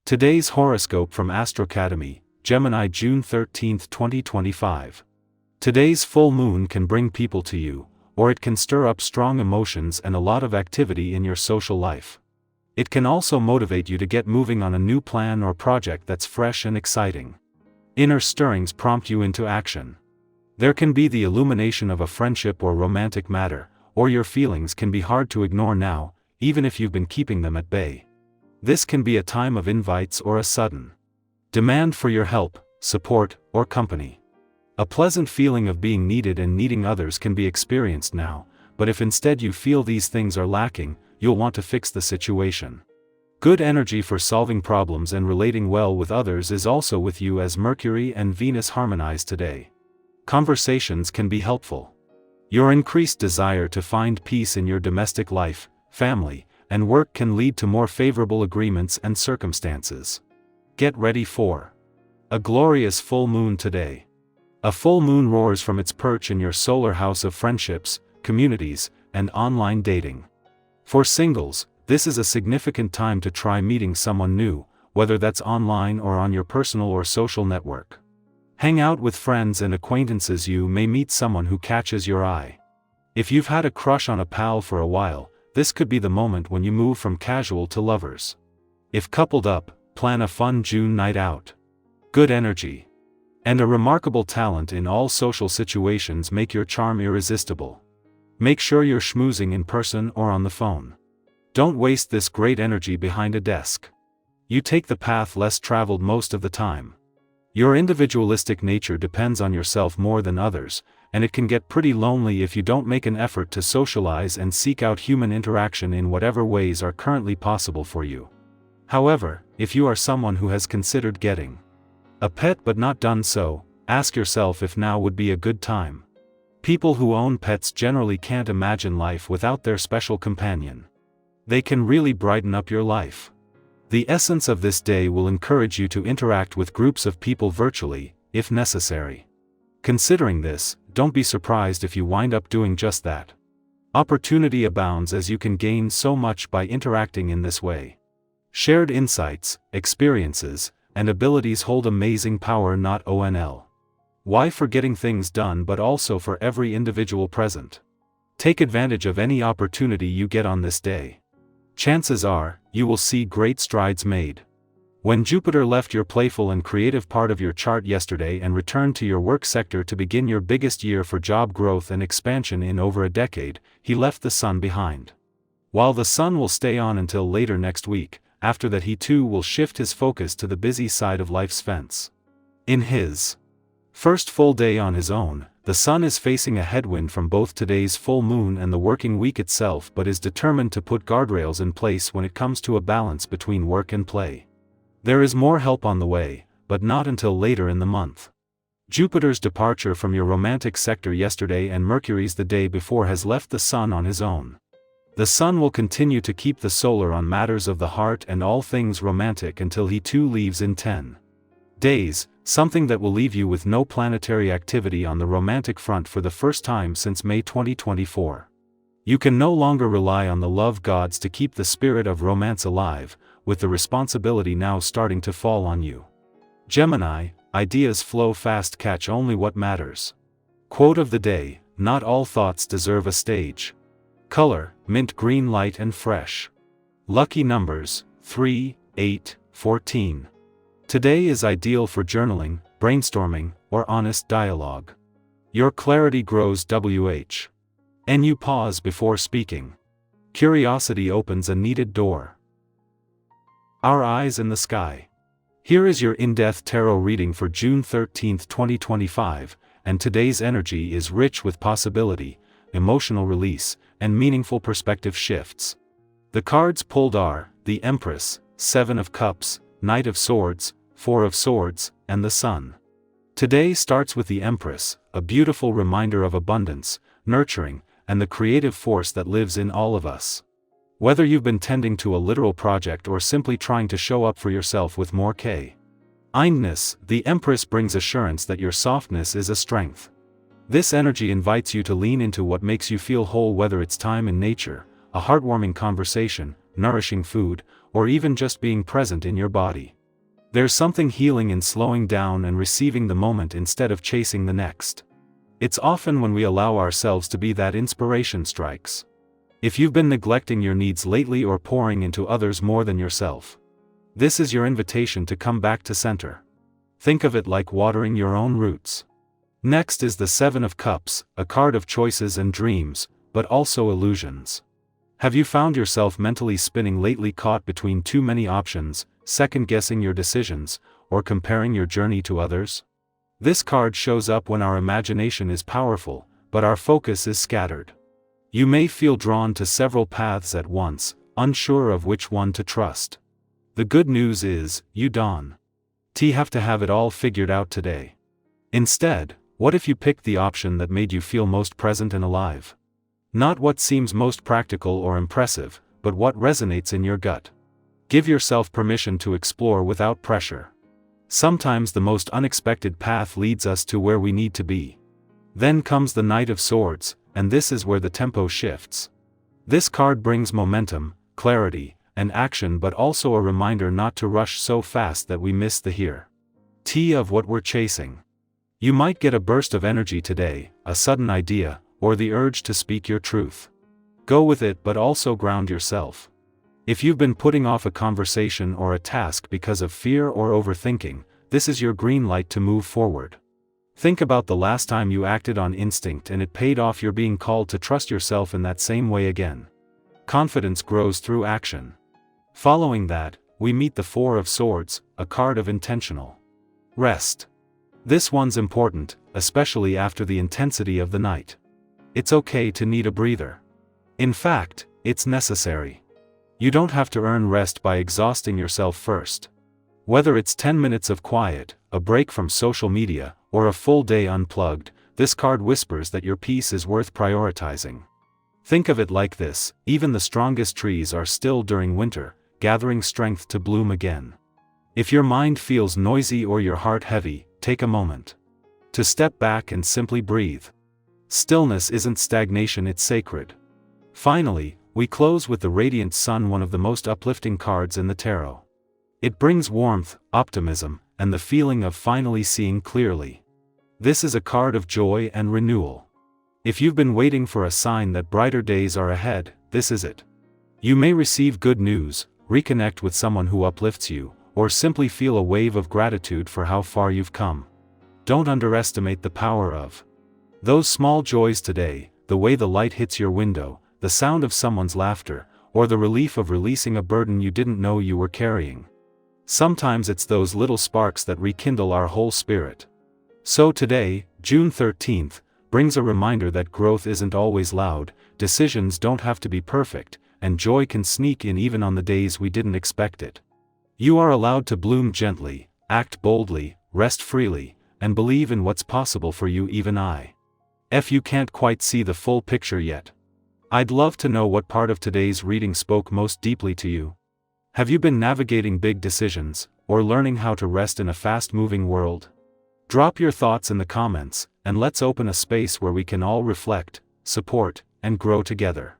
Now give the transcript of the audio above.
Today's horoscope from Academy, Gemini, June 13, 2025. Today's full moon can bring people to you, or it can stir up strong emotions and a lot of activity in your social life. It can also motivate you to get moving on a new plan or project that's fresh and exciting. Inner stirrings prompt you into action. There can be the illumination of a friendship or romantic matter, or your feelings can be hard to ignore now, even if you've been keeping them at bay. This can be a time of invites or a sudden demand for your help, support, or company. A pleasant feeling of being needed and needing others can be experienced now, but if instead you feel these things are lacking, you'll want to fix the situation. Good energy for solving problems and relating well with others is also with you as Mercury and Venus harmonize today. Conversations can be helpful. Your increased desire to find peace in your domestic life, family, and work can lead to more favorable agreements and circumstances. Get ready for a glorious full moon today. A full moon roars from its perch in your solar house of friendships, communities, and online dating. For singles, this is a significant time to try meeting someone new, whether that's online or on your personal or social network. Hang out with friends and acquaintances. You may meet someone who catches your eye. If you've had a crush on a pal for a while, this could be the moment when you move from casual to lovers. If coupled up, plan a fun June night out. Good energy and a remarkable talent in all social situations make your charm irresistible. Make sure you're schmoozing in person or on the phone. Don't waste this great energy behind a desk. You take the path less traveled most of the time. Your individualistic nature depends on yourself more than others, and it can get pretty lonely if you don't make an effort to socialize and seek out human interaction in whatever ways are currently possible for you. However, if you are someone who has considered getting a pet but not done so, ask yourself if now would be a good time. People who own pets generally can't imagine life without their special companion. They can really brighten up your life. The essence of this day will encourage you to interact with groups of people virtually, if necessary. Considering this, don't be surprised if you wind up doing just that. Opportunity abounds as you can gain so much by interacting in this way. Shared insights, experiences, and abilities hold amazing power. Not only for getting things done but also for every individual present. Take advantage of any opportunity you get on this day. Chances are, you will see great strides made. When Jupiter left your playful and creative part of your chart yesterday and returned to your work sector to begin your biggest year for job growth and expansion in over a decade, he left the Sun behind. While the Sun will stay on until later next week, after that he too will shift his focus to the busy side of life's fence. In his first full day on his own, the Sun is facing a headwind from both today's full moon and the working week itself, but is determined to put guardrails in place when it comes to a balance between work and play. There is more help on the way, but not until later in the month. Jupiter's departure from your romantic sector yesterday and Mercury's the day before has left the Sun on his own. The Sun will continue to keep the solar on matters of the heart and all things romantic until he too leaves in 10 days, something that will leave you with no planetary activity on the romantic front for the first time since May 2024. You can no longer rely on the love gods to keep the spirit of romance alive, with the responsibility now starting to fall on you. Gemini, ideas flow fast, catch only what matters. Quote of the day: not all thoughts deserve a stage. Color: mint green, light and fresh. Lucky numbers: 3, 8, 14. Today is ideal for journaling, brainstorming, or honest dialogue. Your clarity grows and you pause before speaking. Curiosity opens a needed door. Our eyes in the sky. Here is your in-depth tarot reading for June 13, 2025, and today's energy is rich with possibility, emotional release, and meaningful perspective shifts. The cards pulled are the Empress, 7 of Cups, Knight of Swords, 4 of Swords, and the Sun. Today starts with the Empress, a beautiful reminder of abundance, nurturing, and the creative force that lives in all of us. Whether you've been tending to a literal project or simply trying to show up for yourself with more kindness, the Empress brings assurance that your softness is a strength. This energy invites you to lean into what makes you feel whole, whether it's time in nature, a heartwarming conversation, nourishing food, or even just being present in your body. There's something healing in slowing down and receiving the moment instead of chasing the next. It's often when we allow ourselves to be that inspiration strikes. If you've been neglecting your needs lately or pouring into others more than yourself, this is your invitation to come back to center. Think of it like watering your own roots. Next is the Seven of Cups, a card of choices and dreams, but also illusions. Have you found yourself mentally spinning lately, caught between too many options, second-guessing your decisions, or comparing your journey to others? This card shows up when our imagination is powerful, but our focus is scattered. You may feel drawn to several paths at once, unsure of which one to trust. The good news is, you don't have to have it all figured out today. Instead, what if you picked the option that made you feel most present and alive? Not what seems most practical or impressive, but what resonates in your gut. Give yourself permission to explore without pressure. Sometimes the most unexpected path leads us to where we need to be. Then comes the Knight of Swords, and this is where the tempo shifts. This card brings momentum, clarity, and action, but also a reminder not to rush so fast that we miss the here of what we're chasing. You might get a burst of energy today, a sudden idea, or the urge to speak your truth. Go with it, but also ground yourself. If you've been putting off a conversation or a task because of fear or overthinking, this is your green light to move forward. Think about the last time you acted on instinct and it paid off. You're being called to trust yourself in that same way again. Confidence grows through action. Following that, we meet the Four of Swords, a card of intentional rest. This one's important, especially after the intensity of the night. It's okay to need a breather. In fact, it's necessary. You don't have to earn rest by exhausting yourself first. Whether it's 10 minutes of quiet, a break from social media, or a full day unplugged, this card whispers that your peace is worth prioritizing. Think of it like this: even the strongest trees are still during winter, gathering strength to bloom again. If your mind feels noisy or your heart heavy, take a moment to step back and simply breathe. Stillness isn't stagnation, it's sacred. Finally, we close with the Radiant Sun, one of the most uplifting cards in the tarot. It brings warmth, optimism, and the feeling of finally seeing clearly. This is a card of joy and renewal. If you've been waiting for a sign that brighter days are ahead, this is it. You may receive good news, reconnect with someone who uplifts you, or simply feel a wave of gratitude for how far you've come. Don't underestimate the power of those small joys today, the way the light hits your window, the sound of someone's laughter, or the relief of releasing a burden you didn't know you were carrying. Sometimes it's those little sparks that rekindle our whole spirit. So today, June 13th, brings a reminder that growth isn't always loud, decisions don't have to be perfect, and joy can sneak in even on the days we didn't expect it. You are allowed to bloom gently, act boldly, rest freely, and believe in what's possible for you, even if you can't quite see the full picture yet. I'd love to know what part of today's reading spoke most deeply to you. Have you been navigating big decisions, or learning how to rest in a fast-moving world? Drop your thoughts in the comments, and let's open a space where we can all reflect, support, and grow together.